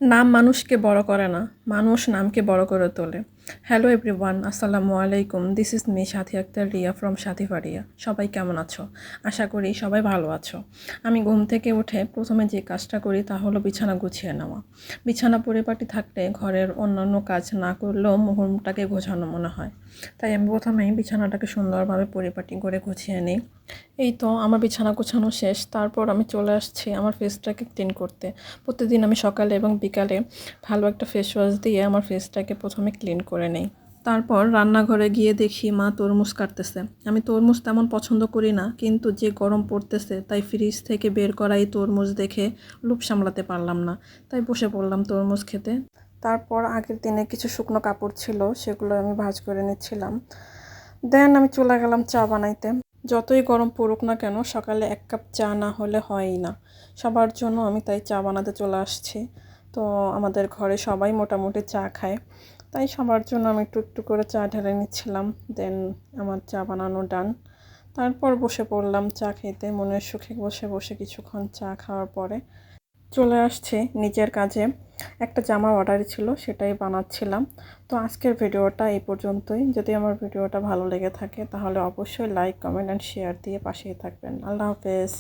নাম মানুষকে বড় করে না, মানুষ নামকে বড় করে তোলে। হ্যালো এভরিওয়ান, আসসালামু আলাইকুম। This is me Sathi Akter Riya from সাথী ফারিয়া। সবাই কেমন আছো? আশা করি সবাই ভালো আছো। আমি ঘুম থেকে উঠে প্রথমে যে কাজটা করি তা হলো বিছানা গুছিয়ে নেওয়া। বিছানা পরিপাটি থাকলে ঘরের অন্যান্য কাজ না করলেও রুমটাকে গোছানো মনে হয়। তাই আমি প্রথমেই বিছানাটাকে সুন্দরভাবে পরিপাটি করে গুছিয়ে নিই। এই তো আমার বিছানা গোছানো শেষ। তারপর আমি চলে আসছি আমার ফেসটাকে ক্লিন করতে। প্রতিদিন আমি সকালে এবং বিকালে ভালো একটা ফেস ওয়াশ দিয়ে আমার ফেসটাকে প্রথমে ক্লিন করে নেই। তারপর রান্নাঘরে গিয়ে দেখি মা তরমুজ কাটতেছে। আমি তরমুজ তেমন পছন্দ করি না, কিন্তু যে গরম পড়তেছে তাই ফ্রিজ থেকে বের করা এই তরমুজ দেখে লোভ সামলাতে পারলাম না, তাই বসে পড়লাম তরমুজ খেতে। তারপর আগের দিনে কিছু শুকনো কাপড় ছিল, সেগুলো আমি ভাঁজ করে নিচ্ছিলাম। দেন আমি চলে গেলাম চা বানাইতে। যতই গরম পড়ুক না কেন, সকালে এক কাপ চা না হলে হয়ই না সবার জন্য। আমি তাই চা বানাতে চলে আসছি। তো আমাদের ঘরে সবাই মোটামুটি চা খায়, তাই সবার জন্য আমি একটু একটু করে চা ঢেলে নিচ্ছিলাম। দেন আমার চা বানানো ডান। তারপর বসে পড়লাম চা খেতে, মনের সুখে বসে বসে কিছুক্ষণ চা খাওয়ার পরে চলে আসছে নিজের কাজে। একটা জামা অর্ডার ছিল, সেটাই বানাচ্ছিলাম। তো আজকের ভিডিওটা এই পর্যন্তই। যদি আমার ভিডিওটা ভালো লেগে থাকে তাহলে অবশ্যই লাইক, কমেন্ট অ্যান্ড শেয়ার দিয়ে পাশেই থাকবেন। আল্লাহ হাফেজ।